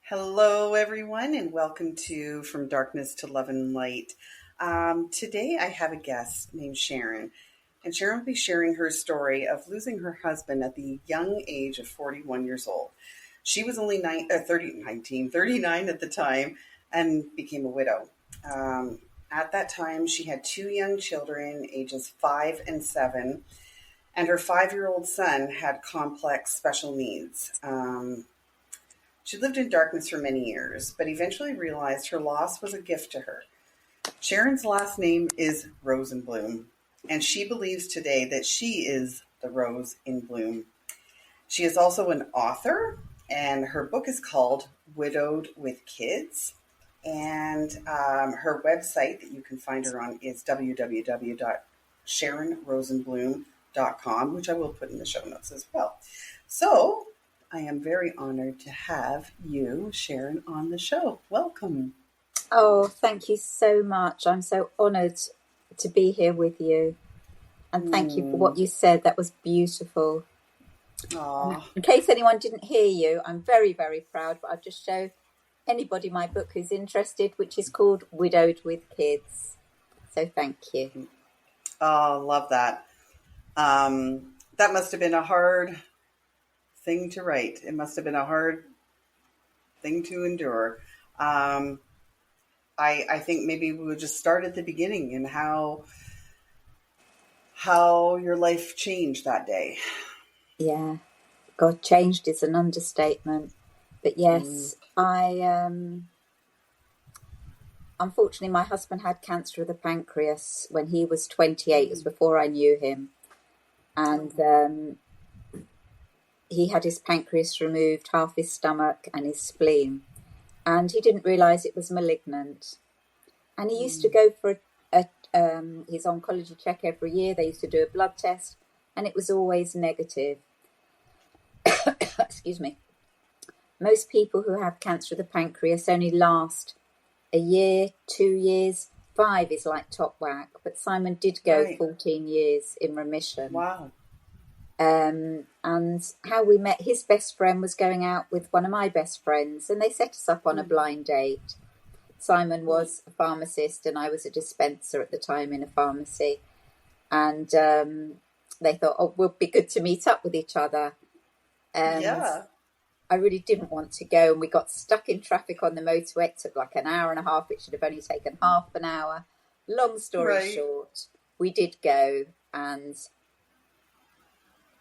Hello, everyone, and welcome to From Darkness to Love and Light. Today, I have a guest named Sharon, and Sharon will be sharing her story of losing her husband at the young age of 41 years old. She was only 39 at the time and became a widow. At that time, she had two young children, ages 5 and 7, and her 5-year-old son had complex special needs. She lived in darkness for many years, but eventually realized her loss was a gift to her. Sharon's last name is Rosenbloom, and she believes today that she is the rose in bloom. She is also an author, and her book is called Widowed with Kids. And her website that you can find her on is www.sharonrosenbloom.com, which I will put in the show notes as well. So I am very honored to have you, Sharon, on the show. Welcome. Oh, thank you so much. I'm so honored to be here with you. And thank you for what you said. That was beautiful. In case anyone didn't hear you, I'm very, very proud, but I'll just show anybody my book who's interested, which is called Widowed with Kids. So thank you. Oh, love that. That must have been a hard thing to write. It must have been a hard thing to endure. I think maybe we would just start at the beginning and how your life changed that day. Yeah, God changed is an understatement. But yes, unfortunately, my husband had cancer of the pancreas when he was 28. It was before I knew him. And he had his pancreas removed, half his stomach and his spleen. And he didn't realise it was malignant. And he used to go for his oncology check every year. They used to do a blood test, and it was always negative. Excuse me. Most people who have cancer of the pancreas only last a year, 2 years. 5 is like top whack. But Simon did go 14 years in remission. Wow. And how we met, his best friend was going out with one of my best friends, and they set us up on a blind date. Simon was a pharmacist and I was a dispenser at the time in a pharmacy. And they thought, oh, we'll be good to meet up with each other. And I really didn't want to go, and we got stuck in traffic on the motorway. It took like an hour and a half. It should have only taken half an hour. Long story short, we did go, and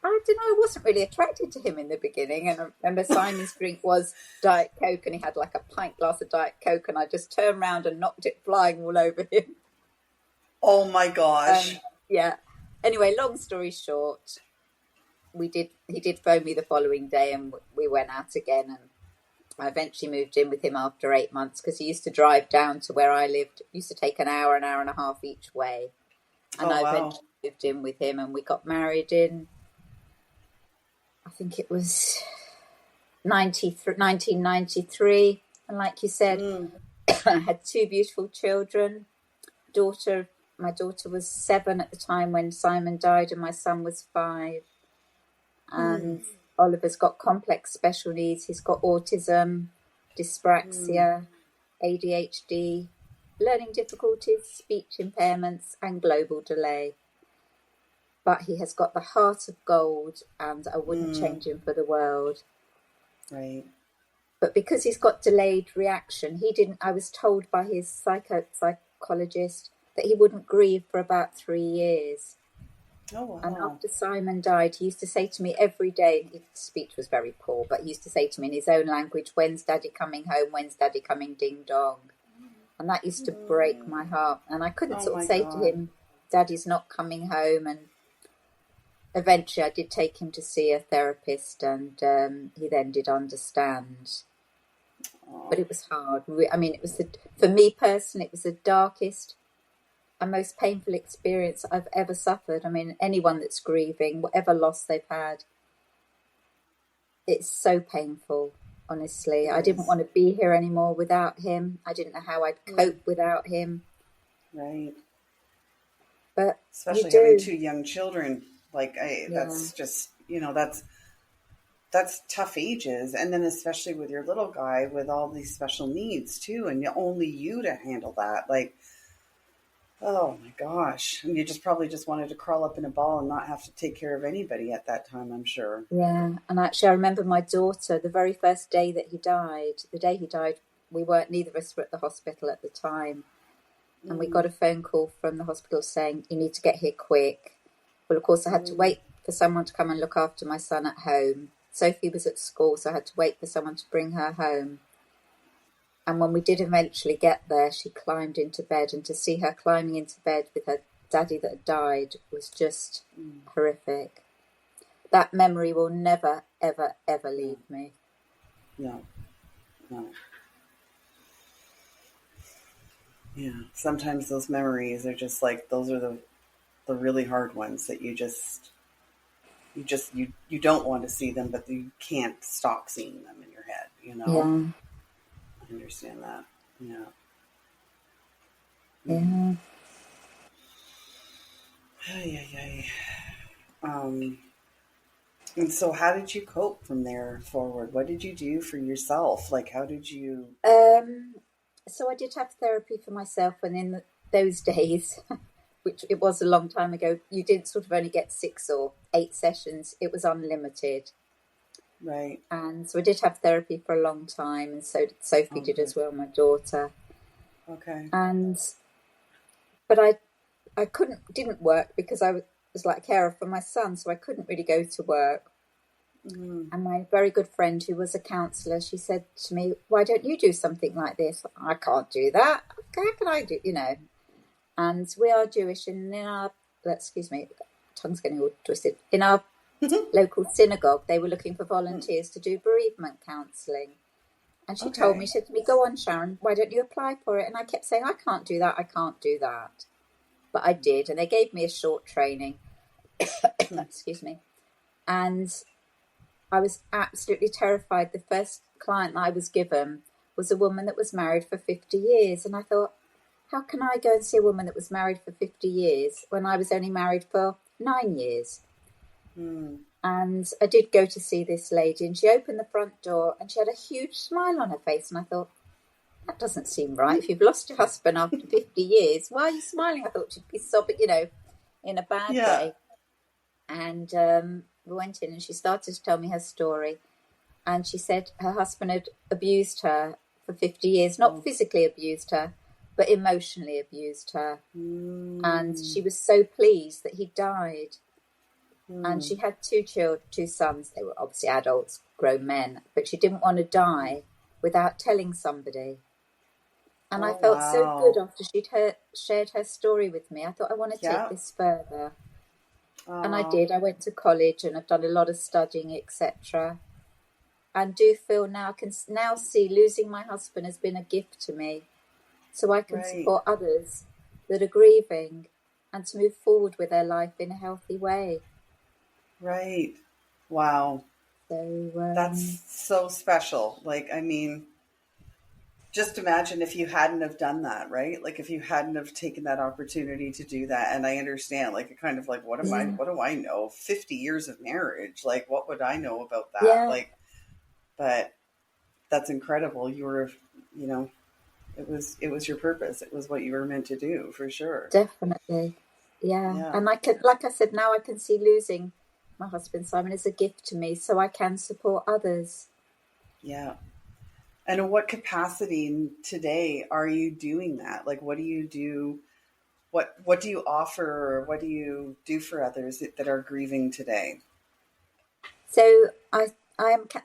I don't know, I wasn't really attracted to him in the beginning. And I remember Simon's drink was Diet Coke, and he had like a pint glass of Diet Coke, and I just turned around and knocked it flying all over him. Oh my gosh. Yeah. Anyway, long story short, he did phone me the following day, and we went out again, and I eventually moved in with him after 8 months, because he used to drive down to where I lived. It used to take an hour and a half each way. And I eventually moved in with him, and we got married in, I think it was 1993. And like you said, I had 2 beautiful children. My daughter was 7 at the time when Simon died, and my son was 5. And Oliver's got complex special needs. He's got autism, dyspraxia, ADHD, learning difficulties, speech impairments, and global delay. But he has got the heart of gold, and I wouldn't change him for the world. Right. But because he's got delayed reaction, I was told by his psychologist that he wouldn't grieve for about 3 years. Oh, wow. And after Simon died, he used to say to me every day, his speech was very poor, but he used to say to me in his own language, "When's Daddy coming home? When's Daddy coming ding dong?" And that used to break my heart. And I couldn't say to him, "Daddy's not coming home." And eventually I did take him to see a therapist, and he then did understand. But it was hard. I mean, for me personally, it was the darkest and most painful experience I've ever suffered. I mean, anyone that's grieving, whatever loss they've had, it's so painful, honestly. Yes. I didn't want to be here anymore without him. I didn't know how I'd cope without him. Right. But especially having 2 young children, that's just, that's tough ages. And then especially with your little guy with all these special needs too, and only you to handle that. Like, oh my gosh. And you just probably just wanted to crawl up in a ball and not have to take care of anybody at that time, I'm sure. Yeah, and actually, I remember my daughter, the very first day that he died, the day he died, neither of us were at the hospital at the time. And we got a phone call from the hospital saying, you need to get here quick. Well, of course, I had to wait for someone to come and look after my son at home. Sophie was at school, so I had to wait for someone to bring her home. And when we did eventually get there, she climbed into bed. And to see her climbing into bed with her daddy that had died was just horrific. That memory will never, ever, ever leave me. No, no. Yeah. Sometimes those memories are just like, those are the really hard ones that you don't want to see them, but you can't stop seeing them in your head, Yeah. I understand that. Yeah. Yeah. And so how did you cope from there forward? What did you do for yourself? Like, how did you? So I did have therapy for myself, and in those days, which it was a long time ago, you didn't sort of only get 6 or 8 sessions. It was unlimited. Right. And so I did have therapy for a long time, and so Sophie did as well, my daughter. Okay. But I didn't work because I was like a carer for my son, so I couldn't really go to work. And my very good friend who was a counsellor, she said to me, why don't you do something like this? I can't do that. How can I do, And we are Jewish, and in our, excuse me, tongue's getting all twisted, in our local synagogue, they were looking for volunteers to do bereavement counselling. And she told me, she said to me, go on, Sharon, why don't you apply for it? And I kept saying, I can't do that, I can't do that. But I did, and they gave me a short training. Excuse me. And I was absolutely terrified. The first client that I was given was a woman that was married for 50 years. And I thought, how can I go and see a woman that was married for 50 years when I was only married for 9 years? And I did go to see this lady, and she opened the front door and she had a huge smile on her face. And I thought, that doesn't seem right. If you've lost your husband after 50 years, why are you smiling? I thought she'd be sobbing, in a bad way. And we went in, and she started to tell me her story. And she said her husband had abused her for 50 years, not physically abused her, but emotionally abused her. And she was so pleased that he died. And she had 2 sons. They were obviously adults, grown men, but she didn't want to die without telling somebody. And I felt so good after she'd shared her story with me. I thought, I want to take this further. And I did. I went to college, and I've done a lot of studying, etc. And do feel now, I can now see losing my husband has been a gift to me. So I can support others that are grieving and to move forward with their life in a healthy way. Right. Wow. So that's so special. Like, I mean, just imagine if you hadn't have done that, right? Like, if you hadn't have taken that opportunity to do that. And I understand, like, it kind of like, what do I know? 50 years of marriage. Like, what would I know about that? Yeah. Like, but that's incredible. You were, it was your purpose. It was what you were meant to do, for sure. Definitely. Yeah. And like I said, now I can see losing my husband Simon is a gift to me, so I can support others. Yeah. And in what capacity today are you doing that? Like, what do you do? What do you offer? Or what do you do for others that are grieving today? So I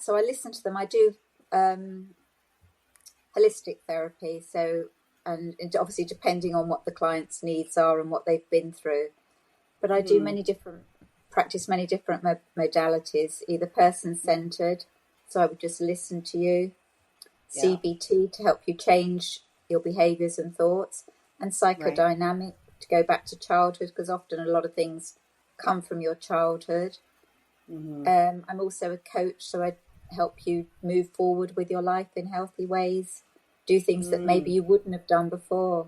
listen to them. I do holistic therapy. So, and obviously depending on what the client's needs are and what they've been through. But I do practice many different modalities, either person-centered, so I would just listen to you, CBT to help you change your behaviours and thoughts, and psychodynamic to go back to childhood, because often a lot of things come from your childhood. I'm also a coach, so I help you move forward with your life in healthy ways, do things that maybe you wouldn't have done before.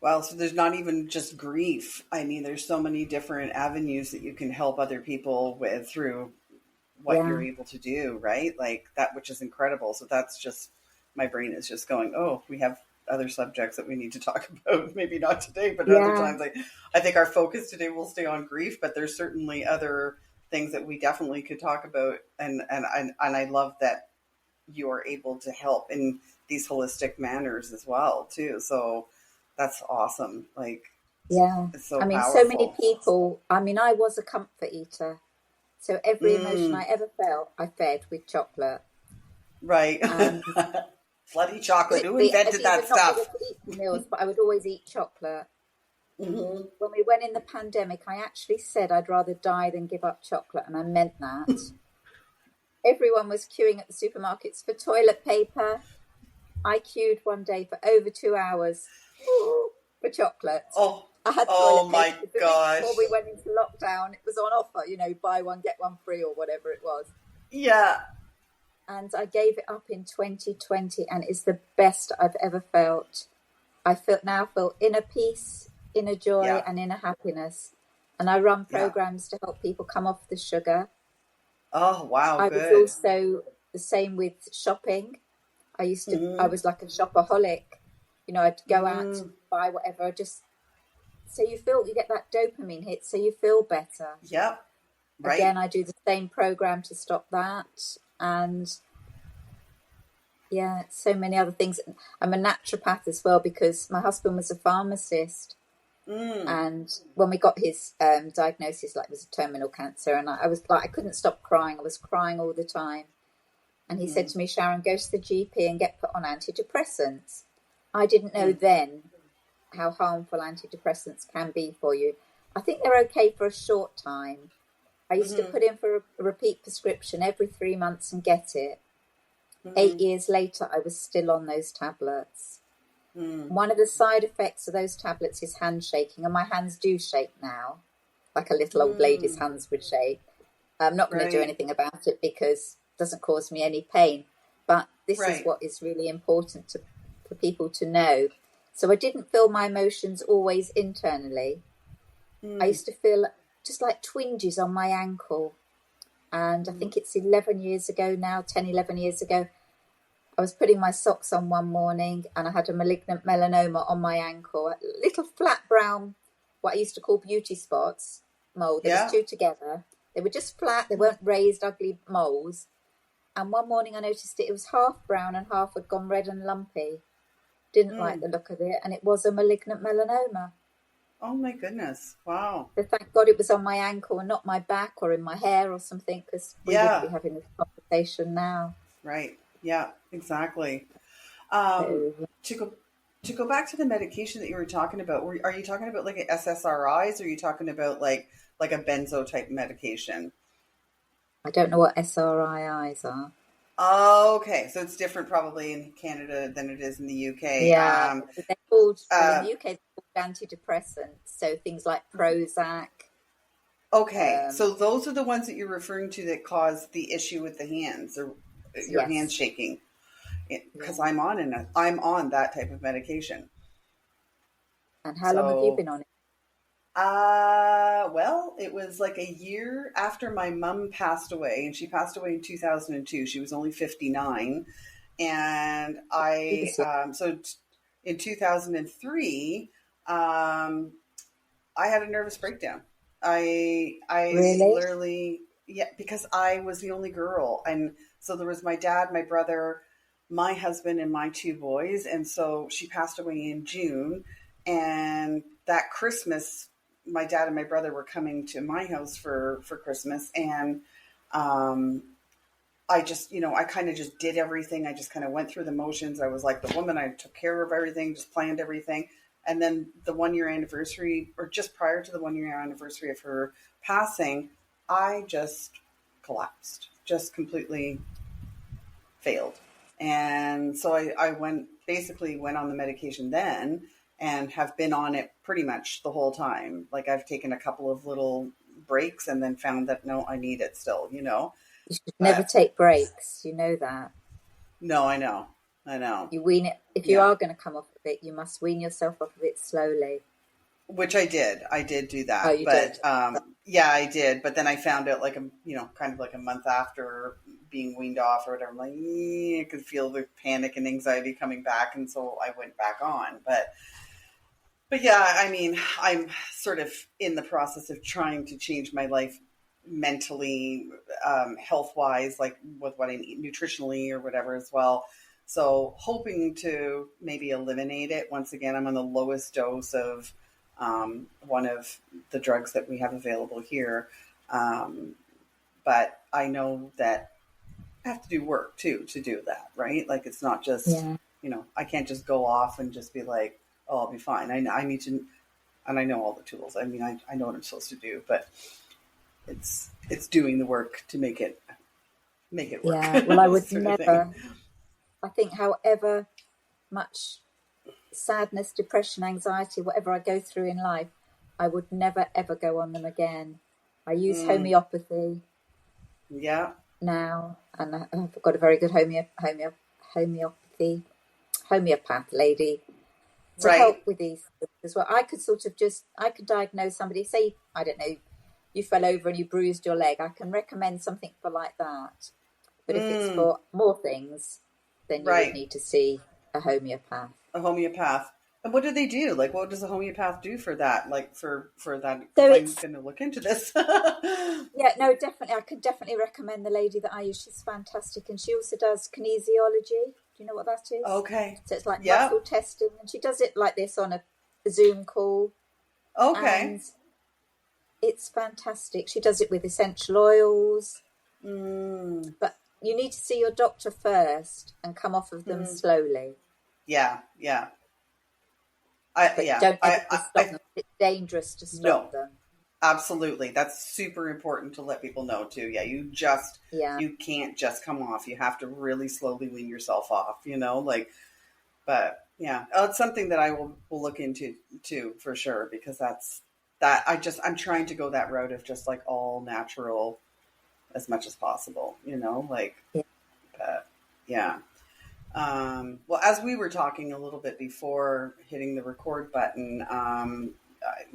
Well, so there's not even just grief. I mean, there's so many different avenues that you can help other people with through what you're Yeah, able to do, right? Like that, which is incredible. So that's just, my brain is just going, oh, we have other subjects that we need to talk about. Maybe not today, but other yeah, times. Like, I think our focus today will stay on grief, but there's certainly other things that we definitely could talk about. And I love that you are able to help in these holistic manners as well, too. So that's awesome. Like, yeah. it's so I mean, so many powerful. people. I mean, I was a comfort eater, so every emotion Mm, I ever felt, I fed with chocolate. right. And Bloody chocolate. Who literally, I'd invented that even not be able stuff? to eat the meals, but I would always eat chocolate. Hmm. When we went in the pandemic, I actually said I'd rather die than give up chocolate, and I meant that. Everyone was queuing at the supermarkets for toilet paper. I queued one day for over 2 hours for chocolate. Oh, I had oh toilet paper my because the week before gosh. we went into lockdown, it was on offer, buy one, get one free or whatever it was. Yeah. And I gave it up in 2020, and it's the best I've ever felt. I feel inner peace, inner joy, Yeah. and inner happiness. And I run Yeah. programs to help people come off the sugar. Oh, wow. I was Good. also the same with shopping. I Hmm. was like a shopaholic. I'd go out, Hmm. buy whatever, just so you get that dopamine hit, so you feel better. Yep. Again, Right. I do the same program to stop that. And yeah, so many other things. I'm a naturopath as well because my husband was a pharmacist. Mm. And when we got his diagnosis, like it was a terminal cancer, and I was like, I couldn't stop crying. I was crying all the time. And he said Hmm. to me, Sharon, go to the GP and get put on antidepressants. I didn't know Mm. then how harmful antidepressants can be for you. I think they're okay for a short time. I used to Hmm. put in for a repeat prescription every 3 months and get it. Hmm. 8 years later, I was still on those tablets. Mm. One of the side effects of those tablets is hand shaking, and my hands do shake now, like a little old lady's Mm. hands would shake. I'm not going to do Right. anything about it because it doesn't cause me any pain. But this is Right. what is really important for people to know. So I didn't feel my emotions always internally. I Mm. used to feel just like twinges on my ankle. And I Mm. think it's 11 years ago now, 10, 11 years ago. I was putting my socks on one morning and I had a malignant melanoma on my ankle, a little flat brown, what I used to call beauty spots, mole. There was Yeah. two together. They were just flat. They Mm. weren't raised, ugly moles. And one morning I noticed it was half brown and half had gone red and lumpy. Didn't like Mm. the look of it, and it was a malignant melanoma. Oh my goodness. Wow. So thank God it was on my ankle and not my back or in my hair or something, because we wouldn't be Yeah. having this conversation now. Right. Yeah, exactly. Um, So to go to go back to the medication that you were talking about, are you talking about like a SSRIs, or are you talking about like a benzo type medication? I don't know what SRIIs are. Oh, okay, so it's different probably in Canada than it is in the UK. Yeah, they're called, well, in Uh, the UK, they're called antidepressants. So things like Prozac. okay, Um, so those are the ones that you're referring to that cause the issue with the hands or your hands yes. shaking. Because Yeah. I'm on that type of medication. And how long have you So been on it? well, it was like a year after my mom passed away, and she passed away in 2002. She was only 59. And He was young. in 2003, um, I had a nervous breakdown. I Really? literally, yeah, because I was the only girl. And so there was my dad, my brother, my husband, and my two boys. And so she passed away in June. And that Christmas, my dad and my brother were coming to my house for Christmas. And um, I just, I kind of just did everything. I just kind of went through the motions. I was like the woman. I took care of everything, just planned everything. And then the 1 year anniversary, or just prior to the 1 year anniversary of her passing, I just collapsed, just completely failed. And so I basically went on the medication then and have been on it pretty much the whole time. Like I've taken a couple of little breaks and then found that no, I need it still, You should never but take breaks. You know that. no, I know. I know. You wean it. If you Yeah. are going to come off of it, you must wean yourself off of it slowly. Which I did. I did do Oh, that. you But did. yeah, I did. But then I found out like kind of like a month after being weaned off or whatever, I'm like, I could feel the panic and anxiety coming back. And so I went back on. But yeah, I mean, I'm sort of in the process of trying to change my life mentally, health wise, like with what I eat nutritionally or whatever as well. So hoping to maybe eliminate it. Once again, I'm on the lowest dose of one of the drugs that we have available here. Um, but I know that I have to do work too to do that, right? Like it's not just, Yeah. I can't just go off and just be like, oh, I'll be fine. I need to, and I know all the tools. I mean, I know what I'm supposed to do, but it's doing the work to make it work, Yeah. Well, I would sort of thing. never. I think, however much sadness, depression, anxiety, whatever I go through in life, I would never ever go on them again. I use Mm, homeopathy yeah, now, and I've got a very good homeopathy homeopath lady to right. help with these things as well. I could diagnose somebody, say, I don't know, you fell over and you bruised your leg. I can recommend something for like that. But if it's Mm, for more things, then you would right. need to see a homeopath. A homeopath. And what do they do? Like, what does a homeopath do for that? Like for that? So Because I'm it's, going to look into this. yeah, no, definitely. I could definitely recommend the lady that I use. She's fantastic. And she also does kinesiology. Do you know what that is? Okay. So it's like muscle Yep. testing. And she does it like this on a Zoom call. Okay. And it's fantastic. She does it with essential oils. Mm, But you need to see your doctor first and come off of them mm, slowly. yeah. Yeah. I But yeah. don't ever just stop them. It's dangerous to stop No. them. Absolutely. That's super important to let people know too. Yeah, Yeah. you can't just come off. You have to really slowly wean yourself off, like, but yeah, it's something that I will look into too for sure, because I'm trying to go that route of just like all natural as much as possible, like, Yeah. but yeah. Well, as we were talking a little bit before hitting the record button,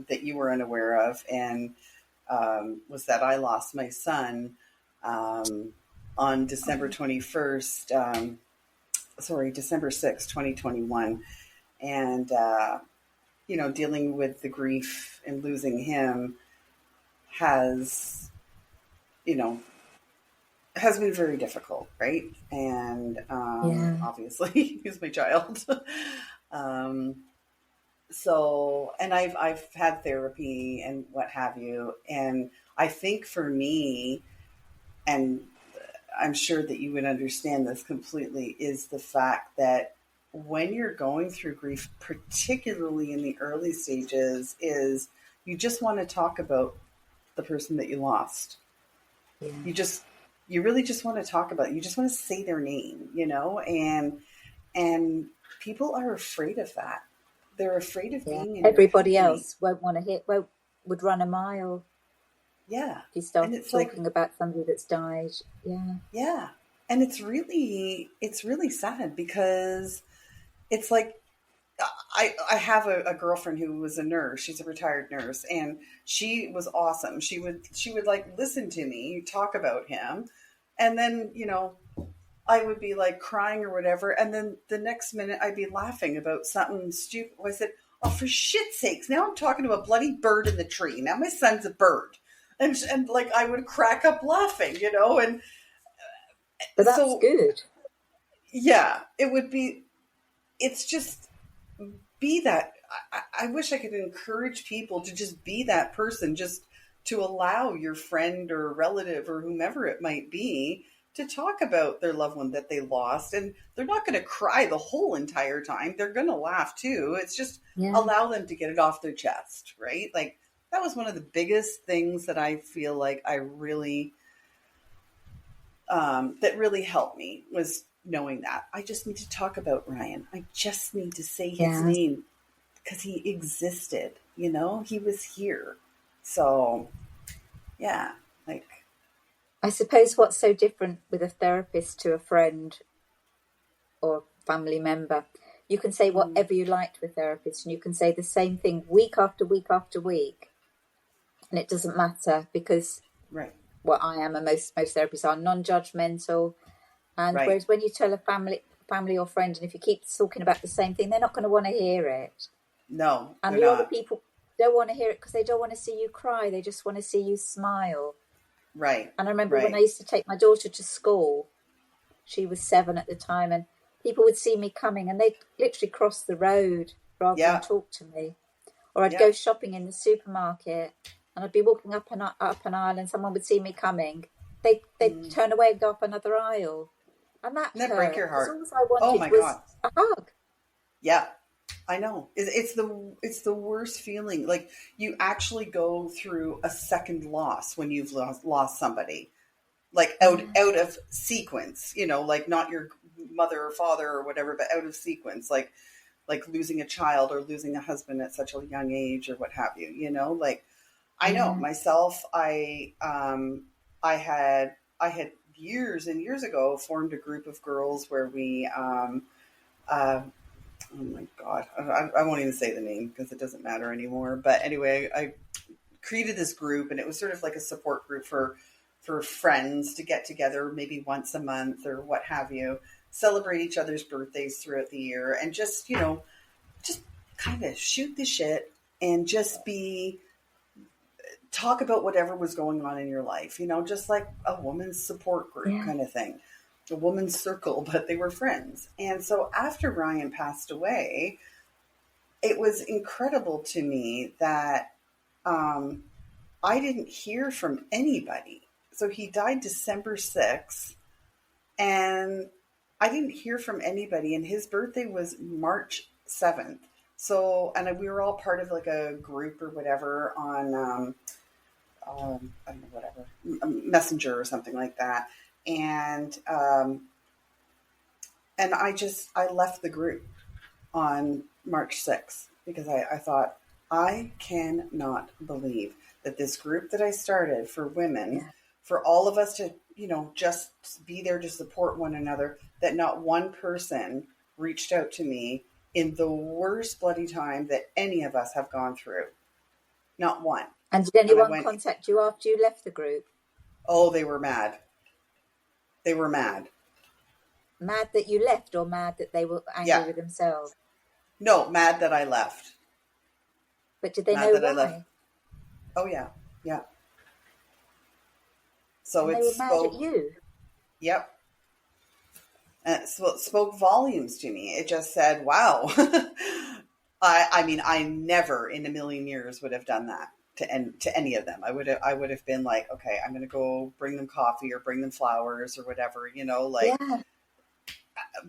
that you were unaware of, and was that I lost my son um, on December 21st, December 6th, 2021. And, dealing with the grief and losing him has, you know, has been very difficult, right? And Yeah. obviously, he's my child. um, and I've had therapy and what have you, and I think for me, and I'm sure that you would understand this completely, is the fact that when you're going through grief, particularly in the early stages, is you just want to talk about the person that you lost. Yeah. You really just want to talk about it. You just want to say their name, and people are afraid of that. They're afraid of Yeah. being in your Everybody company. else won't want to would run a mile Yeah. if you And started it's like, talking about somebody that's died. Yeah. yeah. And it's really sad, because it's like, I have a girlfriend who was a nurse. She's a retired nurse, and she was awesome. She would like listen to me talk about him, and then I would be like crying or whatever, and then the next minute I'd be laughing about something stupid. I said, "Oh, for shit's sakes! Now I'm talking to a bloody bird in the tree. Now my son's a bird," and like I would crack up laughing, and But that's so good. yeah, it would be. It's just be that. I wish I could encourage people to just be that person, just to allow your friend or relative or whomever it might be to talk about their loved one that they lost. And they're not going to cry the whole entire time. They're going to laugh too. It's just Yeah. allow them to get it off their chest, right? Like that was one of the biggest things that I feel like I really, that really helped me, was knowing that I just need to talk about Ryan. I just need to say his Yeah. name, because he existed, he was here. So, yeah, like, I suppose what's so different with a therapist to a friend or family member. You can say whatever you like to a therapist, and you can say the same thing week after week after week, and it doesn't matter, because Right. what I am, and most therapists are non-judgmental. And Right. whereas when you tell a family or friend, and if you keep talking about the same thing, they're not going to want to hear it. No, And they're a lot of not. people don't want to hear it because they don't want to see you cry. They just want to see you smile. Right. And I remember when I Right. used to take my daughter to school, she was 7 at the time, and people would see me coming and they'd literally cross the road rather than Yeah. talk to me. Or I'd Yeah. go shopping in the supermarket and I'd be walking up an aisle and someone would see me coming. They'd turn away and go up another aisle. And that Doesn't that break hurt, your because heart? all I Oh wanted my was God. a hug. Yeah. I know. It's the worst feeling. Like, you actually go through a second loss when you've lost somebody. Like, out of sequence, like not your mother or father or whatever, but out of sequence, like losing a child or losing a husband at such a young age or what have you, like, I know Yeah. myself. I had years and years ago formed a group of girls where we, oh my God, I won't even say the name because it doesn't matter anymore. But anyway, I created this group, and it was sort of like a support group for friends to get together maybe once a month or what have you, celebrate each other's birthdays throughout the year, and just kind of shoot the shit and just talk about whatever was going on in your life, just like a woman's support group Yeah. kind of thing, a woman's circle, but they were friends. And so after Ryan passed away, it was incredible to me that I didn't hear from anybody. So he died December 6th, and I didn't hear from anybody, and his birthday was March 7th. So, and we were all part of like a group or whatever on, I don't know, whatever, Messenger or something like that. And I left the group on March 6th because I thought, I cannot believe that this group that I started for women, Yeah. for all of us to, just be there to support one another, that not one person reached out to me in the worst bloody time that any of us have gone through. Not one. And did And I anyone went, contact you after you left the group? oh, they were mad. They were mad. Mad that you left, or mad that they were angry Yeah. with themselves? No, mad that I left. But did they Mad know that I left. why? Oh, yeah. Yeah. So And they it were mad at spoke. you. Yep. And it spoke volumes to me. It just said, wow. I mean, I never in a million years would have done that to any of them. I would have been like, okay, I'm going to go bring them coffee or bring them flowers or whatever, like, Yeah.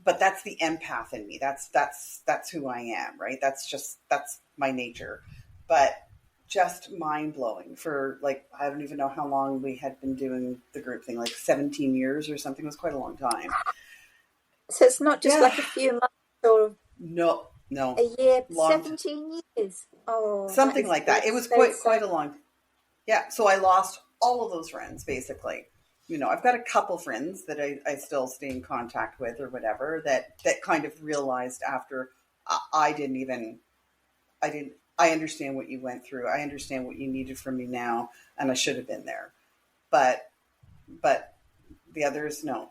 but that's the empath in me. That's who I am, right? That's my nature. But just mind blowing for, like, I don't even know how long we had been doing the group thing, like 17 years or something. It was quite a long time. So it's not just Yeah. like a few months or No, a year, long 17 years. Oh, something like that. It was so quite sad. a long. Yeah, so I lost all of those friends basically. I've got a couple friends that I still stay in contact with or whatever, that kind of realized after I didn't even I understand what you went through. I understand what you needed from me now, and I should have been there. But the others, no.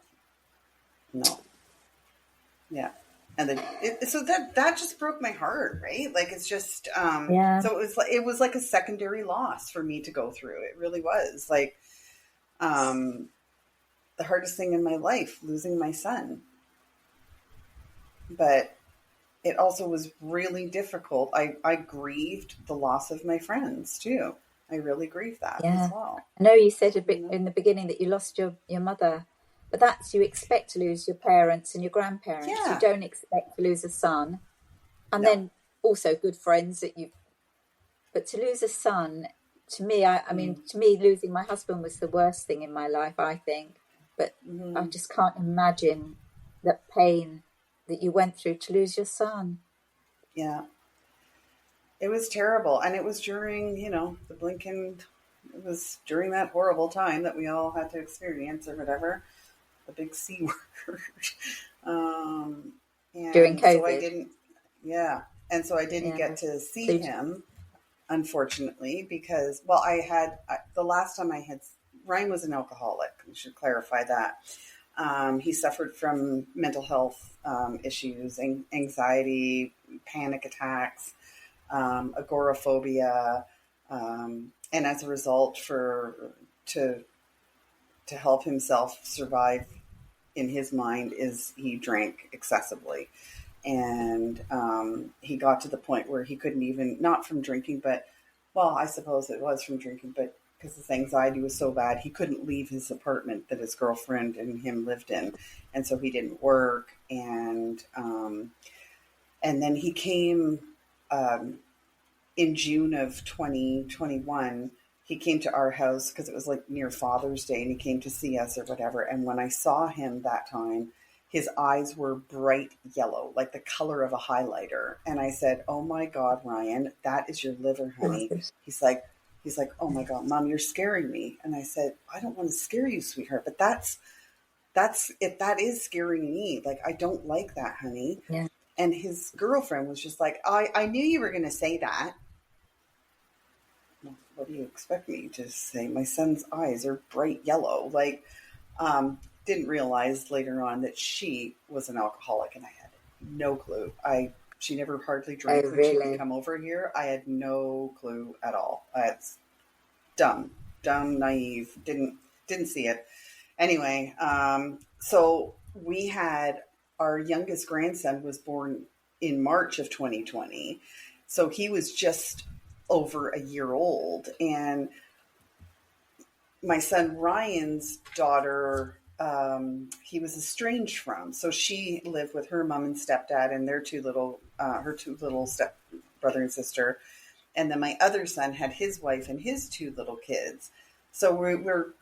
Yeah. And then so that just broke my heart, right? Like, it's just Yeah. so it was like a secondary loss for me to go through. It really was like the hardest thing in my life, losing my son. But it also was really difficult. I grieved the loss of my friends too. I really grieved that as Yeah. well. I know you said a bit in the beginning that you lost your mother, but that's, you expect to lose your parents and your grandparents. You Yeah. don't expect to lose a son. And No. then also good friends that you, but to lose a son, to me, I mean, to me, losing my husband was the worst thing in my life, I think. But I just can't imagine the pain that you went through to lose your son. Yeah. It was terrible. And it was during, the blinking, it was during that horrible time that we all had to experience or whatever, the big C word. During And so I COVID. didn't, yeah. And so I didn't Yeah. get to see So, him, unfortunately, because, well, the last time I had, Ryan was an alcoholic. We should clarify that. He suffered from mental health issues, anxiety, panic attacks, agoraphobia, and as a result, to to help himself survive in his mind, is he drank excessively, and he got to the point where he couldn't even, not from drinking, but, well, I suppose it was from drinking, but because his anxiety was so bad, he couldn't leave his apartment that his girlfriend and him lived in, and so he didn't work, and then he came um, in June of 2021. He came to our house because it was like near Father's Day, and he came to see us or whatever. And when I saw him that time, his eyes were bright yellow, like the color of a highlighter. And I said, "Oh my God, Ryan, that is your liver, honey." He's like, "Oh my God, Mom, you're scaring me." And I said, "I don't want to scare you, sweetheart, but that's if that is scaring me. Like, I don't like that, honey." yeah. And his girlfriend was just like, I knew you were going to say that. Well, what do you expect me to say? My son's eyes are bright yellow. Like, didn't realize later on that she was an alcoholic, and I had no clue. She never hardly Oh, drank when she would really? come over here. I had no clue at all. It's dumb, naive. Didn't see it. Anyway, so we had, our youngest grandson was born in March of 2020. So he was just over a year old. And my son Ryan's daughter, he was estranged from. So she lived with her mom and stepdad and her two little step brother and sister. And then my other son had his wife and his two little kids. So we're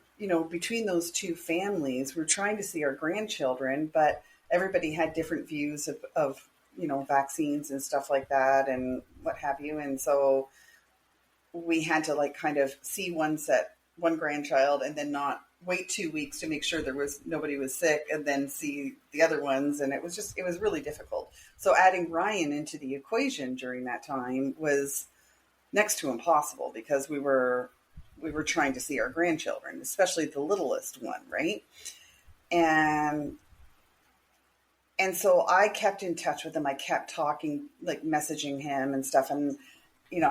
between those two families, we're trying to see our grandchildren, but everybody had different views of vaccines and stuff like that and what have you. And so we had to like kind of see one grandchild and then not wait 2 weeks to make sure nobody was sick and then see the other ones. And it was really difficult. So adding Ryan into the equation during that time was next to impossible, because we were trying to see our grandchildren, especially the littlest one, right? And so I kept in touch with him. I kept talking, like messaging him and stuff, and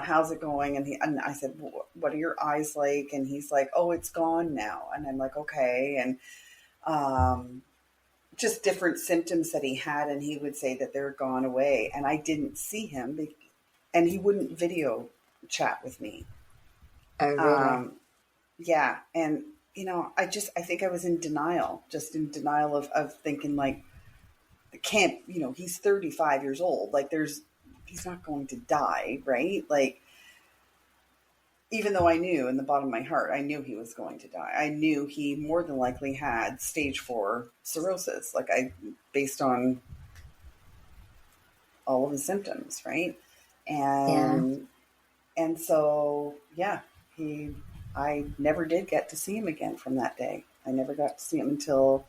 how's it going? And I said, what are your eyes like? And he's like, oh, it's gone now. And I'm like, okay. And just different symptoms that he had, and he would say that they're gone away, and I didn't see him, and he wouldn't video chat with me. Oh, really? Yeah. And, I think I was in denial, of thinking like, I can't, he's 35 years old. Like he's not going to die. Right. Like, even though I knew in the bottom of my heart, I knew he was going to die. I knew he more than likely had stage 4 cirrhosis. Like based on all of his symptoms. Right. Yeah. And so, yeah, I never did get to see him again from that day. I never got to see him until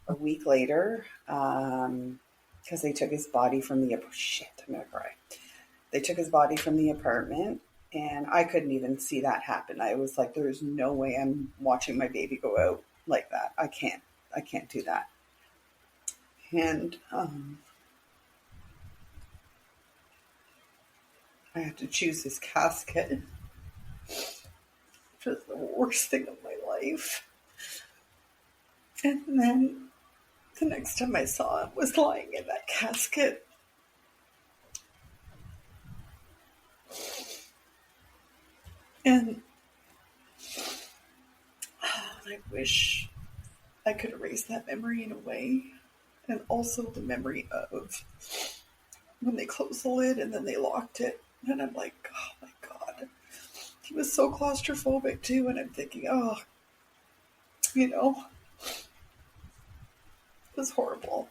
a week later, because they took his body from I'm going to cry. They took his body from the apartment, and I couldn't even see that happen. I was like, there's no way I'm watching my baby go out like that. I can't do that. And I had to choose his casket, which was the worst thing of my life. And then the next time I saw him was lying in that casket. And I wish I could erase that memory in a way. And also the memory of when they closed the lid and then they locked it. And I'm like, oh my God. He was so claustrophobic too. And I'm thinking, oh, it was horrible.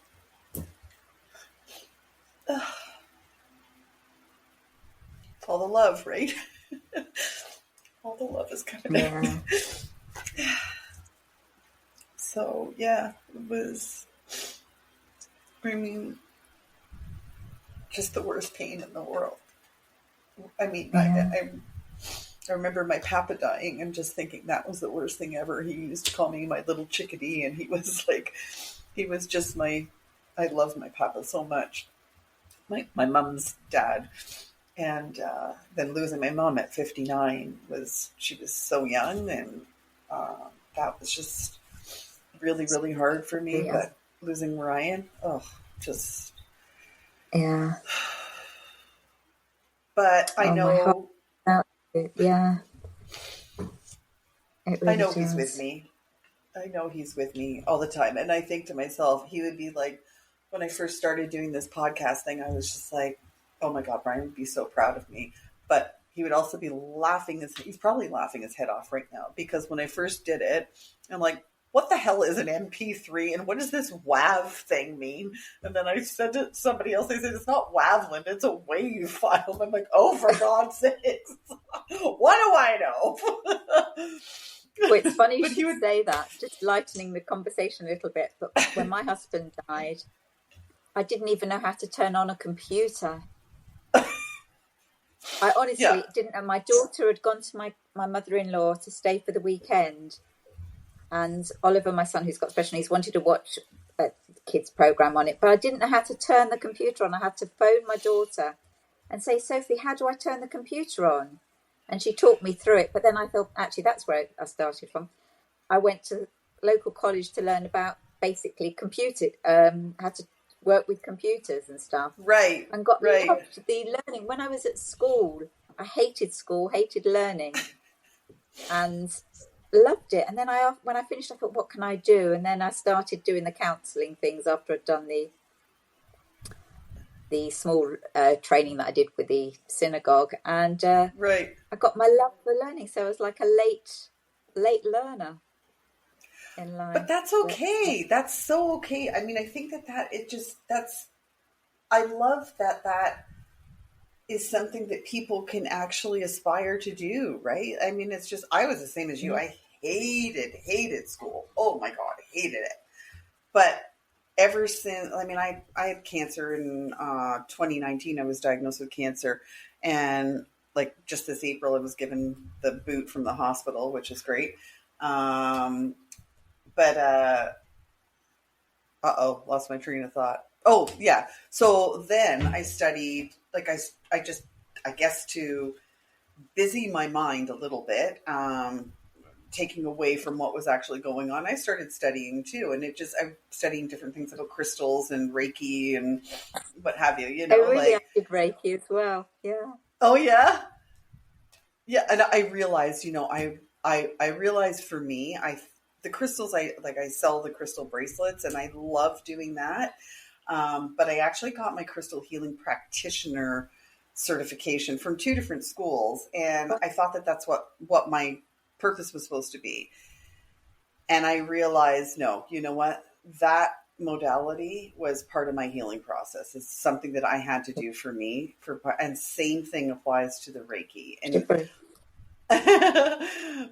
It's all the love, right? All the love is coming Yeah. out. So, yeah, it was, I mean, just the worst pain in the world. I mean, Yeah. I remember my papa dying and just thinking that was the worst thing ever. He used to call me my little chickadee, and he was like, he was just I love my papa so much. My mom's dad. And then losing my mom at 59 she was so young, and that was just really, really hard for me. Yeah. But losing Ryan, oh, just. Yeah. But I Oh, my heart know, out. Yeah, it I really know he's with does. me. I know he's with me all the time. And I think to myself, he would be like, when I first started doing this podcast thing, I was just like, oh my God, Brian would be so proud of me. But he would also be he's probably laughing his head off right now, because when I first did it, I'm like, what the hell is an MP3 and what does this WAV thing mean? And then I said to somebody else, they said, it's not WAVland, it's a WAV file. I'm like, oh, for God's sakes, what do I know? Well, it's funny you But he should would, say that, just lightening the conversation a little bit. But when my husband died, I didn't even know how to turn on a computer. I yeah, honestly didn't. And my daughter had gone to my mother-in-law to stay for the weekend. And Oliver, my son, who's got special needs, wanted to watch a kids program on it. But I didn't know how to turn the computer on. I had to phone my daughter and say, Sophie, how do I turn the computer on? And she talked me through it. But then I thought, actually, that's where I started from. I went to local college to learn about basically how to work with computers and stuff, right, and got right. loved the learning. When I was at school, I hated school, hated learning, and loved it. And then when I finished, I thought, what can I do? And then I started doing the counselling things after I'd done the small training that I did with the synagogue, and Right. I got my love for learning. So I was like a late learner in But life. that's But okay. That's so okay. I mean, I think I love that is something that people can actually aspire to do, right? I mean, it's just, I was the same as you. yeah, I hated school. Oh my God, hated it. But ever since, I mean, I had cancer in 2019. I was diagnosed with cancer. And like just this April, I was given the boot from the hospital, which is great. Um, but uh-oh, lost my train of thought. Oh, yeah. So then I studied, like I just, I guess to busy my mind a little bit, taking away from what was actually going on, I started studying too. And I'm studying different things about crystals and Reiki and what have you, I really like, did Reiki as well. Yeah. oh yeah. Yeah. And I realized, I realized for me, the crystals, I sell the crystal bracelets and I love doing that. But I actually got my crystal healing practitioner certification from two different schools, and I thought that that's what my purpose was supposed to be. And I realized, no, you know what? That modality was part of my healing process. It's something that I had to do for me. And same thing applies to the Reiki. And Different. but I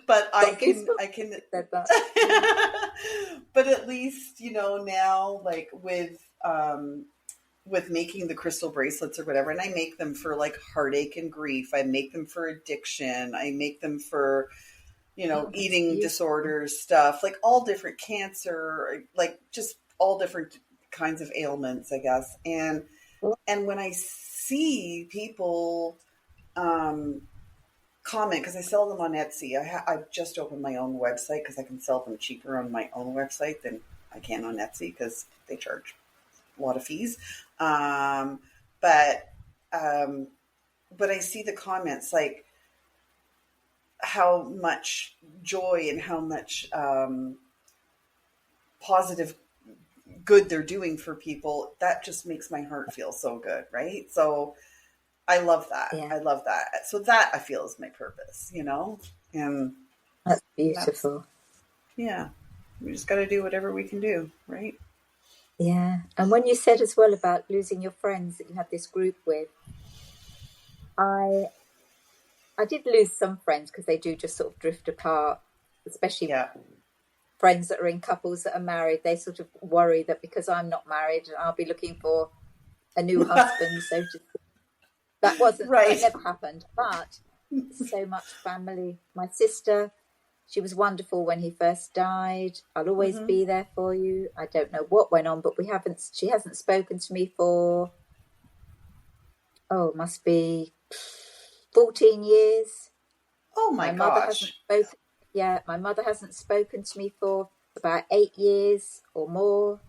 Got I goosebumps can, said that. Yeah. but at least, now, like with making the crystal bracelets or whatever, and I make them for like heartache and grief. I make them for addiction. I make them for, Oh, that's eating beautiful. disorders stuff, like all different cancer, like just all different kinds of ailments, I guess. And when I see people um, comment, because I sell them on Etsy, I've just opened my own website because I can sell them cheaper on my own website than I can on Etsy because they charge a lot of fees. Um, but um, but I see the comments like how much joy and how much positive good they're doing for people. That just makes my heart feel so good, right? So I love that. Yeah, I love that. So that I feel is my purpose, and that's that's, beautiful. yeah, we just got to do whatever we can do, right? Yeah. And when you said as well about losing your friends that you had this group with, I I did lose some friends because they do just sort of drift apart, especially Yeah. friends that are in couples that are married. They sort of worry that because I'm not married, I'll be looking for a new husband, so to speak. That Right. never happened. But so much family. My sister, she was wonderful when he first died. I'll always Hmm. be there for you. I don't know what went on, but she hasn't spoken to me for, must be 14 years. Oh my My mother hasn't gosh. spoken. Yeah, my mother hasn't spoken to me for about 8 years or more.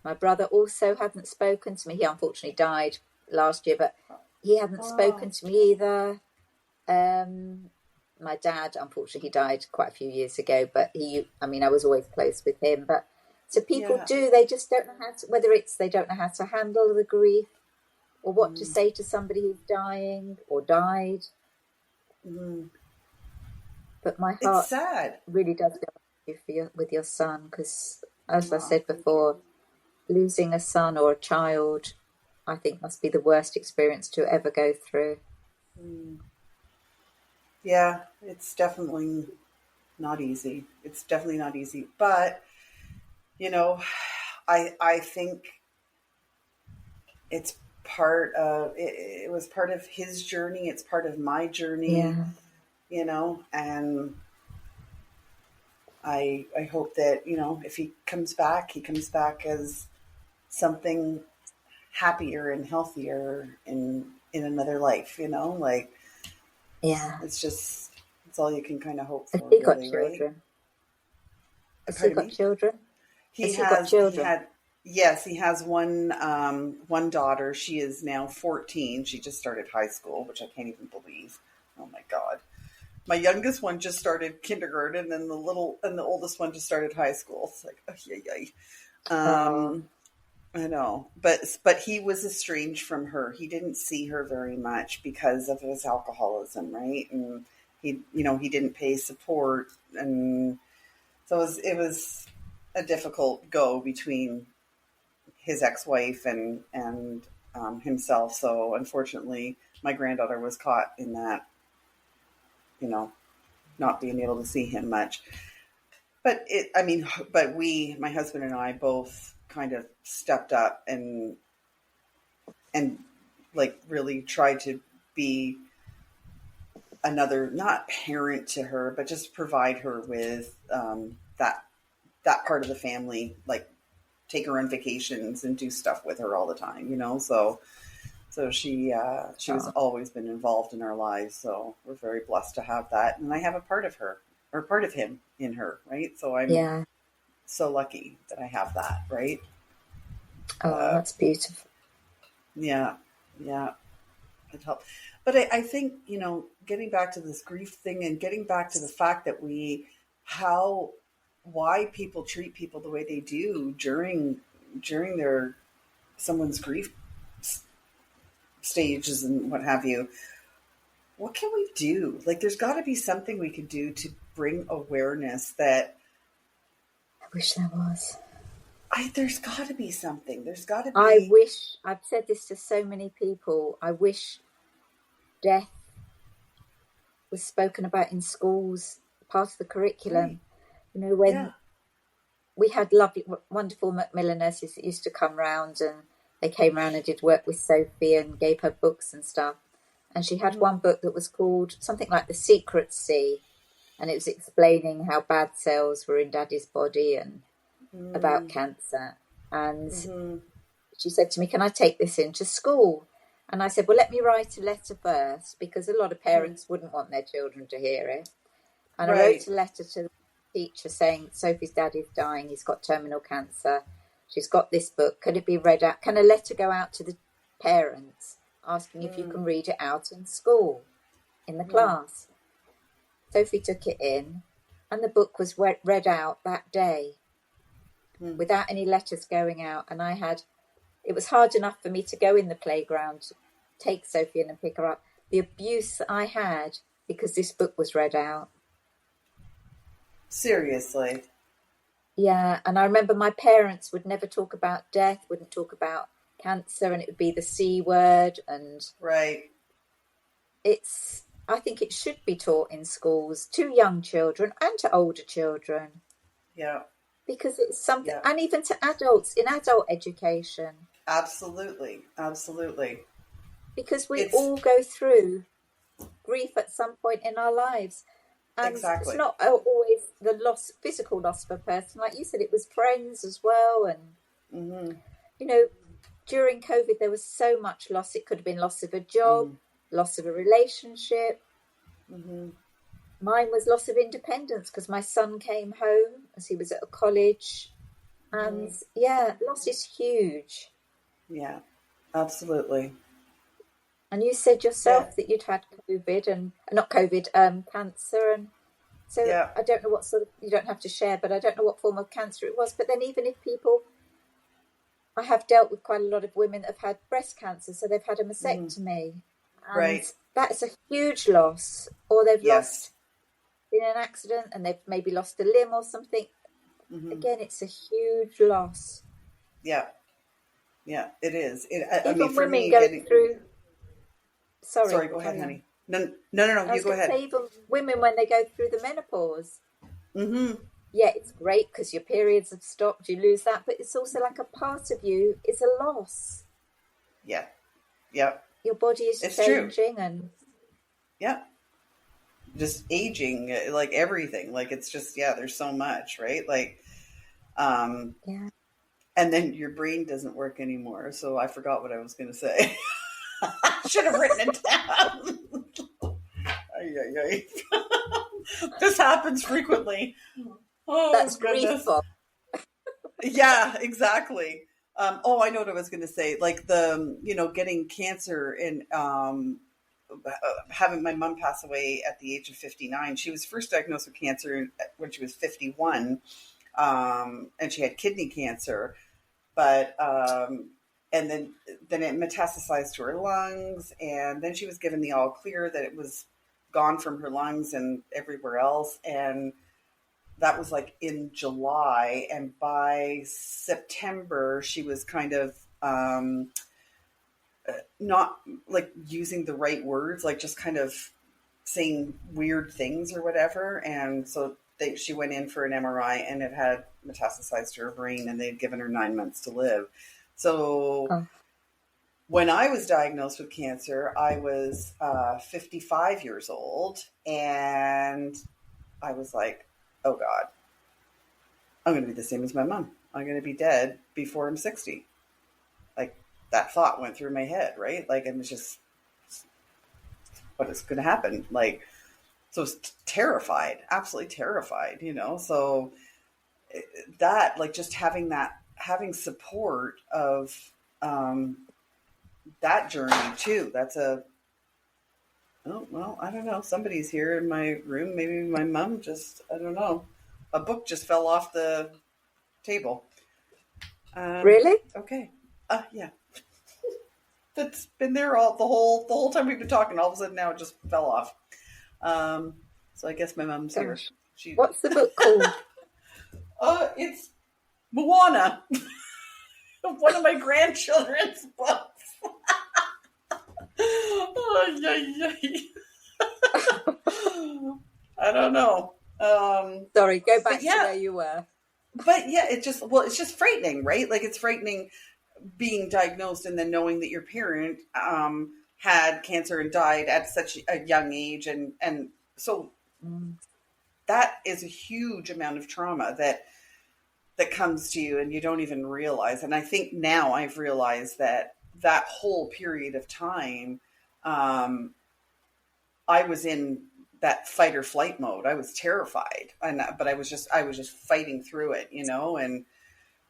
My brother also hadn't spoken to me. He unfortunately died last year, but he hadn't Wow. spoken to me either. My dad, unfortunately, he died quite a few years ago, but I was always close with him. But so people Yeah. they just don't know how to, whether it's they don't know how to handle the grief or what to Mm. say to somebody who's dying or died. Mm. But my It's heart sad. really does go with your son, because, as I Oh, said thank you. before, losing a son or a child, I think, must be the worst experience to ever go through. Mm. Yeah, it's definitely not easy. It's definitely not easy. But, you know, I think it's it was part of his journey, it's part of my journey, Yeah, and I hope that, if he comes back as something happier and healthier in another life, like yeah. it's all you can kind of hope Has for, he got really, right? children? Has he Pardon got me? children? He Has he got has he children? had Yes, he has one daughter. She is now 14. She just started high school, which I can't even believe. Oh my god. My youngest one just started kindergarten, and the oldest one just started high school. It's like, oh, yay, yay. Oh, I know, but he was estranged from her. He didn't see her very much because of his alcoholism, right? And he didn't pay support, and so it was a difficult go between his ex-wife and himself. So unfortunately, my granddaughter was caught in that, you know, not being able to see him much. But my husband and I both kind of stepped up and like really tried to be another, not parent to her, but just provide her with that part of the family, like take her on vacations and do stuff with her all the time, So she was oh, always been involved in our lives. So we're very blessed to have that, and I have a part of her or part of him in her, right? So I'm yeah. so lucky that I have that, right? Oh, Uh, that's beautiful. yeah, yeah, it helped. But I think getting back to this grief thing and getting back to the fact that how why people treat people the way they do during their someone's grief stages and what have you. What can we do? Like, there's got to be something we could do to bring awareness that I wish there was. there's got to be something. There's got to I be. wish, I've said this to so many people, I wish death was spoken about in schools, part of the Right. curriculum. Yeah. When we had lovely, wonderful Macmillan nurses that used to come round, and they came round and did work with Sophie and gave her books and stuff. And she had Mm-hmm. one book that was called something like The Secret Sea, and it was explaining how bad cells were in Daddy's body and about cancer. And Mm-hmm. she said to me, "Can I take this into school?" And I said, "Well, let me write a letter first, because a lot of Hmm. parents wouldn't want their children to hear it." And I wrote Right. a letter to the teacher saying, "Sophie's dad is dying. He's got terminal cancer. She's got this book. Can it be read out? Can a letter go out to the parents asking if you Mm-hmm. can read it out in school, in the class?" Sophie took it in, and the book was read out that day Mm-hmm. without any letters going out. And it was hard enough for me to go in the playground to take Sophie in and pick her up. The abuse I had because this book was read out. Seriously. Yeah, and I remember my parents would never talk about death, wouldn't talk about cancer, and it would be the C word. And Right. I think it should be taught in schools to young children and to older children, Yeah. because it's something, Yeah. and even to adults in adult education. Absolutely. Absolutely. because we It's all go through grief at some point in our lives. And it's exactly. not always the loss, physical loss of a person. Like you said, it was friends as well. And, Hmm. you know, during COVID, there was so much loss. It could have been loss of a job, Hmm. loss of a relationship. Hmm. Mine was loss of independence because my son came home as he was at a college. And Hmm. yeah, loss is huge. Yeah, absolutely. And you said Yeah. yourself that you'd had COVID and not COVID, cancer. And so Yeah. I don't know what sort of, you don't have to share, but I don't know what form of cancer it was. But then even if people, I have dealt with quite a lot of women that have had breast cancer, so they've had a Hmm. mastectomy, and Right. that's a huge loss. Or they've Yes. lost in an accident and they've maybe lost a limb or something. Hmm. Again, it's a huge loss. Yeah. Yeah, it is. I mean, Even for women me, go getting, through, sorry, sorry, go ahead, carry on. honey. No, no, no, no, I you was go going to ahead. say, even women when they go through the menopause, Hmm. yeah, it's great because your periods have stopped, you lose that, but it's also like a part of you is a loss. Yeah. Yeah. Your body is It's true. changing, and Yeah. Just aging, like everything. Like it's just, yeah, there's so much, right? Like, um, yeah, and then your brain doesn't work anymore. So I forgot what I was going to say. I should have written it down. Ay, ay, ay. This happens frequently. Oh, that's grief, goodness. Bob. Yeah, exactly. Oh, I know what I was going to say. Like getting cancer and having my mom pass away at the age of 59. She was first diagnosed with cancer when she was 51, and she had kidney cancer. But and then it metastasized to her lungs, and then she was given the all clear that it was gone from her lungs and everywhere else. And that was like in July, and by September she was kind of not like using the right words, like just kind of saying weird things or whatever. And so she went in for an MRI, and it had metastasized to her brain, and they'd given her 9 months to live. So Oh, when I was diagnosed with cancer, I was 55 years old, and I was like, oh God, I'm going to be the same as my mom. I'm going to be dead before I'm 60. Like that thought went through my head, right? Like, and it's just what is going to happen. Like, so I was terrified, absolutely terrified. So that, like, just having support of um, that journey too. That's oh, well, I don't know. Somebody's here in my room. Maybe my mom just, I don't know. A book just fell off the table. Um, really? okay. Yeah. That's been there all the whole time we've been talking. All of a sudden now it just fell off. Um, so I guess my mom's here. Gosh. She What's the book called? it's Moana, one of my grandchildren's books. Oh, yeah, yeah. I don't know. Sorry, go But back to yeah, where you were. it's just frightening, right? Like it's frightening being diagnosed and then knowing that your parent had cancer and died at such a young age, and so Mm. that is a huge amount of trauma that comes to you and you don't even realize. And I think now I've realized that whole period of time, um, I was in that fight or flight mode. I was terrified, but I was just fighting through it,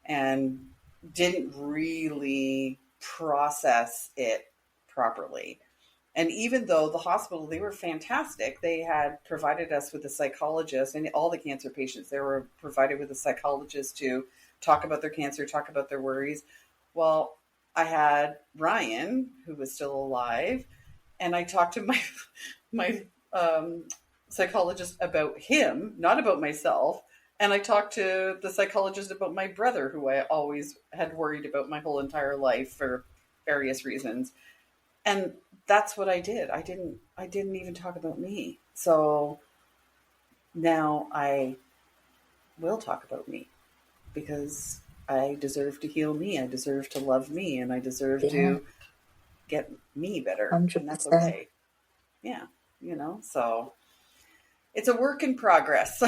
and didn't really process it properly. And even though the hospital, they were fantastic, they had provided us with a psychologist, and all the cancer patients, they were provided with a psychologist to talk about their cancer, talk about their worries. Well, I had Ryan, who was still alive, and I talked to my psychologist about him, not about myself. And I talked to the psychologist about my brother, who I always had worried about my whole entire life for various reasons. And that's what I did. I didn't even talk about me. So now I will talk about me because I deserve to heal me. I deserve to love me, and I deserve Yeah, to get me better, and that's 100%. okay. Yeah, so it's a work in progress.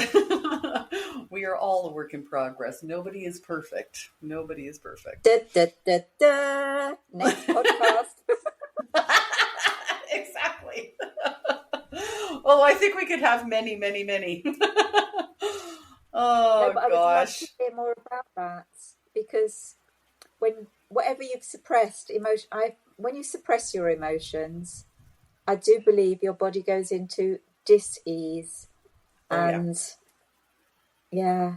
We are all a work in progress. Nobody is perfect. Nobody is perfect. Da, da, da, da. Next podcast. Exactly. Well, I think we could have many, many, many. No, Oh but I would love to gosh. hear more about that, because when whatever you've suppressed when you suppress your emotions, I do believe your body goes into dis-ease. Oh yeah. And yeah,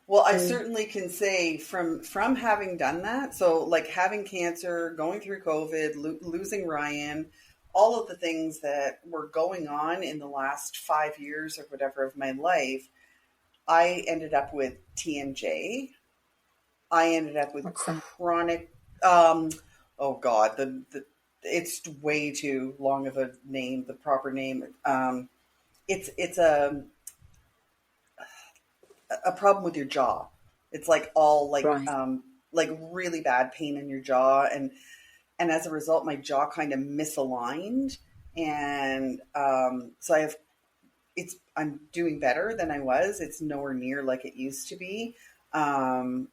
Well, I so certainly can say from having done that. So, like having cancer, going through COVID, losing Ryan, all of the things that were going on in the last 5 years or whatever of my life, I ended up with TMJ. I ended up with what's that? chronic. Um, oh God, the it's way too long of a name. The proper name. It's a problem with your jaw. It's like all Right. like really bad pain in your jaw, and as a result, my jaw kind of misaligned, and so I'm doing better than I was. It's nowhere near like it used to be. Um,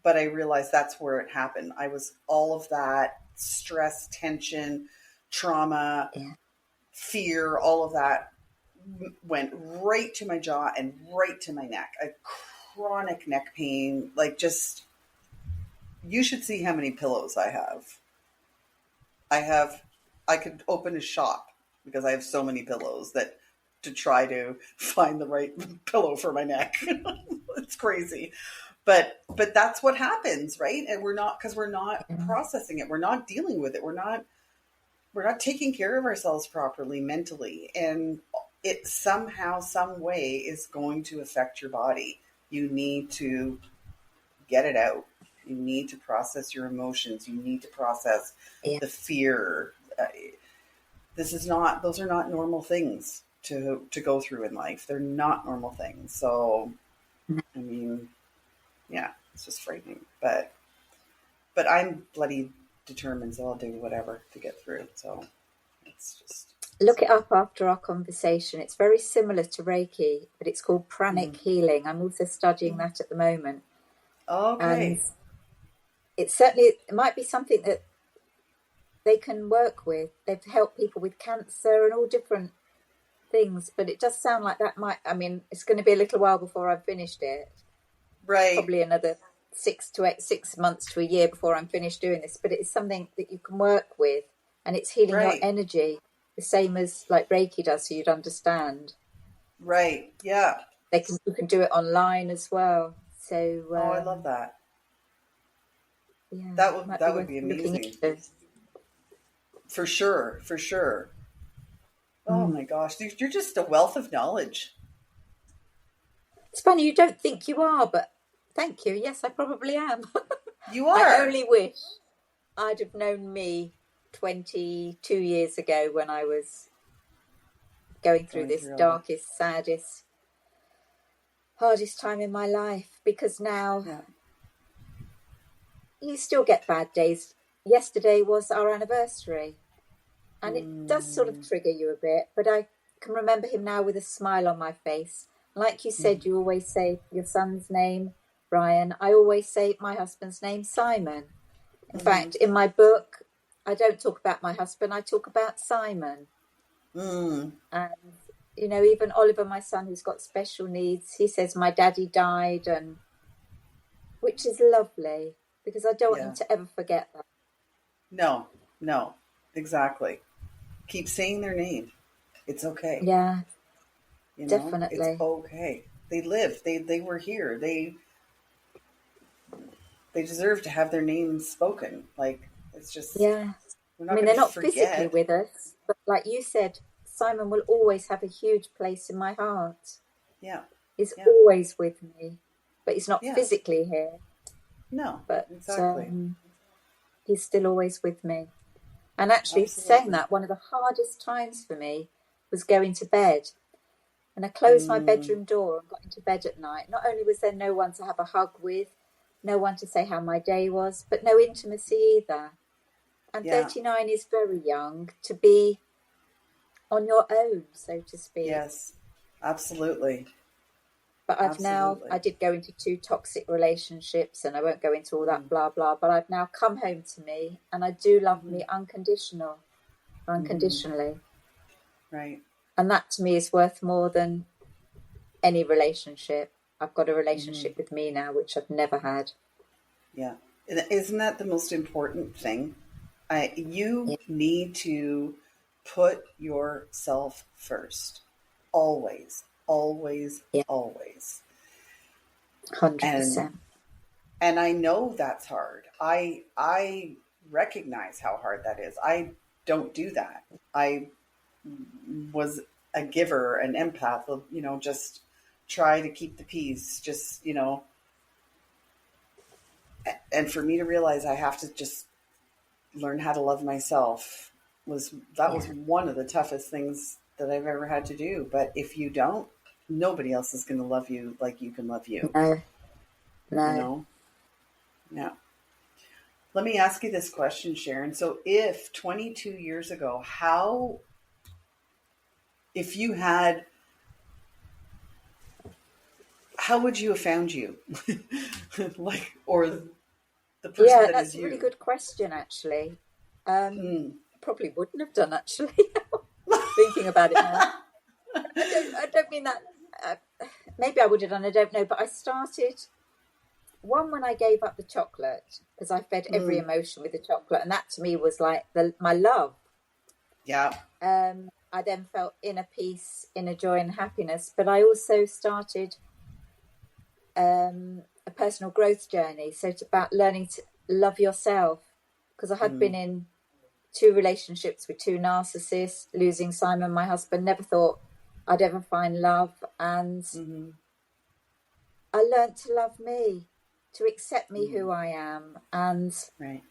but I realized that's where it happened. I was all of that stress, tension, trauma, Yeah. fear, all of that went right to my jaw and right to my neck. A chronic neck pain, like just you should see how many pillows I have. I have I could open a shop because I have so many pillows that to try to find the right pillow for my neck. It's crazy. But that's what happens, right? And we're not Yeah. processing it. We're not dealing with it. We're not taking care of ourselves properly mentally, and it somehow some way is going to affect your body. You need to get it out. You need to process your emotions. You need to process Yeah. the fear. Those are not normal things to go through in life. They're not normal things. So, I mean, yeah, it's just frightening. But I'm bloody determined, so I'll do whatever to get through. So it's just Look it up after our conversation. It's very similar to Reiki, but it's called pranic mm. healing. I'm also studying that at the moment. And Okay. it might be something that they can work with. They've helped people with cancer and all different things, but it does sound like that might, I mean, it's going to be a little while before I've finished it. Right. Probably another 6 months to a year before I'm finished doing this, but it's something that you can work with, and it's healing your Right. energy, the same as like Reiki does, so you'd understand. Right. Yeah. You can do it online as well. So Oh, I love that. yeah, might be That would worth be looking amazing. into. For sure. For sure. Oh Mm. my gosh, you're just a wealth of knowledge. It's funny, you don't think you are, but thank you. Yes, I probably am. You I are only wish I'd have known me 22 years ago when I was going through going this through all the darkest, saddest, hardest time in my life, because now yeah. you still get bad days. Yesterday was our anniversary, and it does sort of Mm. trigger you a bit, but I can remember him now with a smile on my face. Like you said, you always say your son's name, Brian. I always say my husband's name, Simon. In Mm-hmm. fact, in my book, I don't talk about my husband, I talk about Simon. Mm. And, even Oliver, my son, who's got special needs, he says my daddy died, and which is lovely, because I don't want him Yeah. to ever forget that. No. No. Exactly. Keep saying their name. It's okay. Yeah, It's definitely. okay. They live. They were here. They deserve to have their names spoken. Like it's just Yeah. we're I not mean, going they're to not physically forget. with us, but like you said, Simon will always have a huge place in my heart. Yeah. He's Yeah. always with me, but he's not Yeah. physically here, No. but Exactly. he's still always with me. And actually, saying Absolutely. that, one of the hardest times for me was going to bed. And I closed my Mm, bedroom door and got into bed at night. Not only was there no one to have a hug with, no one to say how my day was, but no intimacy either. And yeah. 39 is very young to be on your own, so to speak. Yes. Absolutely. But I Absolutely. did go into 2 toxic relationships, and I won't go into all that Mm, blah blah, but I've now come home to me, and I do love mm-hmm, me mm-hmm. unconditionally. Right. And that to me is worth more than any relationship. I've got a Mm-hmm. relationship with me now, which I've never had. Yeah. Isn't that the most important thing? You Yeah, need to put yourself first. Always, always, yeah, always. And 100%. and I know that's hard. I recognize how hard that is. I don't do that. I was a giver, an empath, just try to keep the peace, and for me to realize I have to just learn how to love myself was Yeah, one of the toughest things that I've ever had to do. But if you don't, nobody else is going to love you like you can love you. no, You no. know? Yeah. Let me ask you this question, Sharon. So, if 22 years ago, if you had, how would you have found you? Or the person Yeah, that that's is a really you? good question, actually. Um, Mm. Probably wouldn't have done, actually, thinking about it now. I don't mean that. Uh, Maybe I would have done, I don't know. But I started one when I gave up the chocolate because I fed every Mm. emotion with the chocolate, and that to me was like my love. Yeah. I then felt inner peace, inner joy, and happiness. But I also started a personal growth journey. So it's about learning to love yourself because I had been Mm. in 2 relationships with 2 narcissists, losing Simon, my husband, never thought I'd ever find love. And Mm-hmm. I learned to love me, to accept me Mm. who I am. And Right.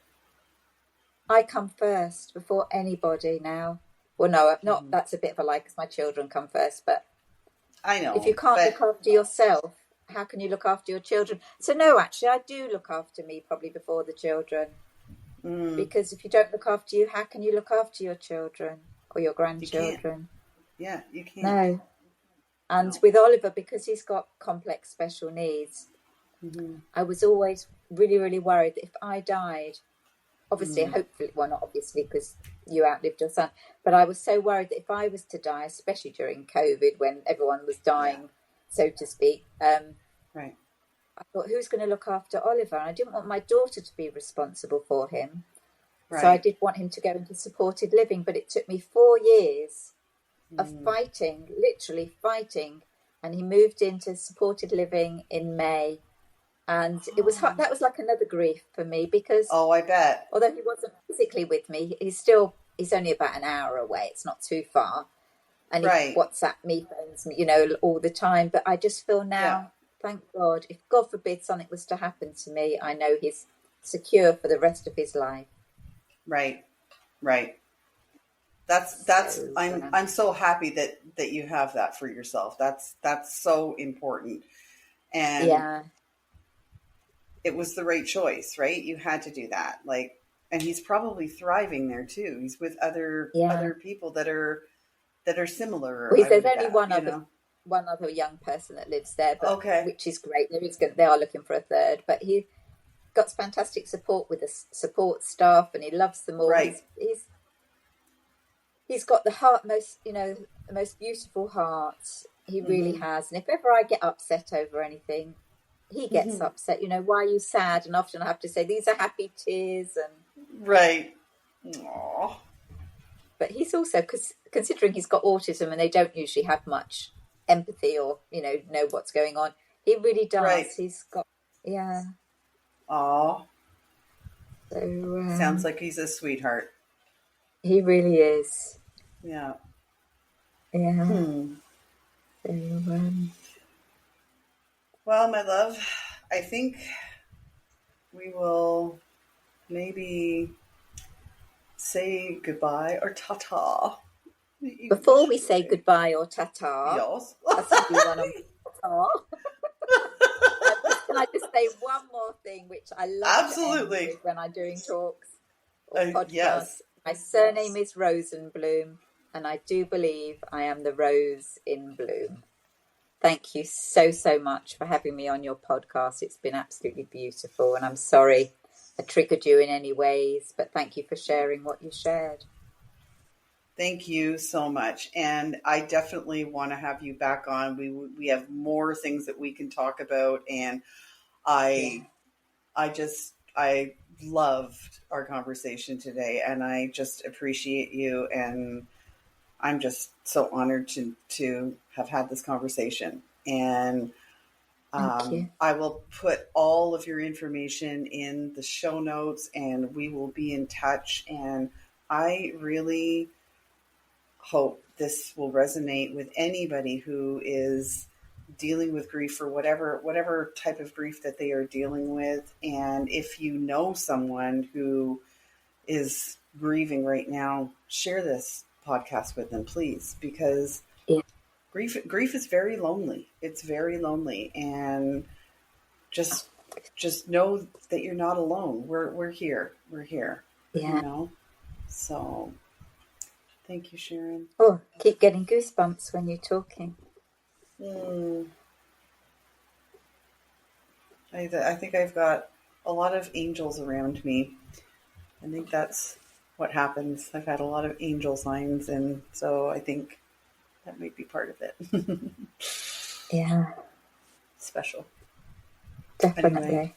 I come first before anybody now. Well, no, not Mm-hmm. that's a bit of a lie because my children come first. But I if you know, can't but look after yourself, how can you look after your children? So, no, actually, I do look after me probably before the children. mm, Because if you don't look after you, how can you look after your children or your you can't. grandchildren? Yeah, you can't. No. And No. with Oliver, because he's got complex special needs, Mm-hmm. I was always really, really worried that if I died, obviously, Mm. hopefully, well, not obviously because you outlived your son, but I was so worried that if I was to die, especially during COVID when everyone was Yeah. dying, so to speak, Right. I thought, who's going to look after Oliver? And I didn't want my daughter to be responsible for him. So I Right. did want him to go into supported living, but it took me 4 years of Mm. fighting, literally fighting. And he moved into supported living in May. And it was hard. That was like another grief for me because Oh, I bet. although he wasn't physically with me, he's only about an hour away. It's not too far. And he Right. WhatsApp me, phones me, all the time. But I just feel Yeah. now, thank God, if God forbid something was to happen to me, I know he's secure for the rest of his life. Right. Right. That's So, I'm so happy that you have that for yourself. That's so important. And yeah, it was the right choice, right? You had to do that. And he's probably thriving there too. He's with yeah. other people that are similar, Well, I there's would only bet, you know. one other young person that lives there, but Okay. which is great. They are looking for a third, but he got fantastic support with the support staff, and he loves them all. Right. He's got the heart most the most beautiful heart. He really Mm-hmm. has. And if ever I get upset over anything, he gets Mm-hmm. upset. Why are you sad? And often I have to say these are happy tears. And Right. Aw. but he's also because considering he's got autism and they don't usually have much empathy or know what's going on. He really Right. does. He's got yeah. Aw. So Sounds like he's a sweetheart. he really is. Yeah. Yeah. Hmm. So Well, my love, I think we will maybe say goodbye or ta-ta. Before we say goodbye or ta-ta, Yes. that's going to be one of ta-ta. Can I just say one more thing, which I love to end with when I'm doing talks or podcasts? Yes. My surname is Rosenbloom, and I do believe I am the rose in bloom. Thank you so much for having me on your podcast. It's been absolutely beautiful, and I'm sorry I triggered you in any ways, but thank you for sharing what you shared. Thank you so much. And I definitely want to have you back on. We have more things that we can talk about. And I loved our conversation today, and I just appreciate you. And I'm just so honored to have had this conversation. And Thank you. I will put all of your information in the show notes, and we will be in touch. And I really hope this will resonate with anybody who is dealing with grief, or whatever type of grief that they are dealing with. And if you know someone who is grieving right now, share this podcast with them, please, because grief is very lonely. It's very lonely, and just know that you're not alone. We're here. We're here. Yeah. You know. So thank you, Sharon. Oh, keep getting goosebumps when you're talking. I think I've got a lot of angels around me. I think that's what happens. I've had a lot of angel signs, and so I think that might be part of it. Yeah. Special. Definitely. Anyway,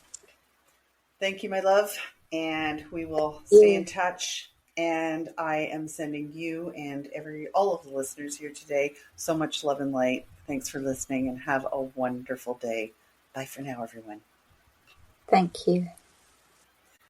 thank you, my love, and we will stay in touch. And I am sending you and all of the listeners here today so much love and light. Thanks for listening, and have a wonderful day. Bye for now, everyone. Thank you.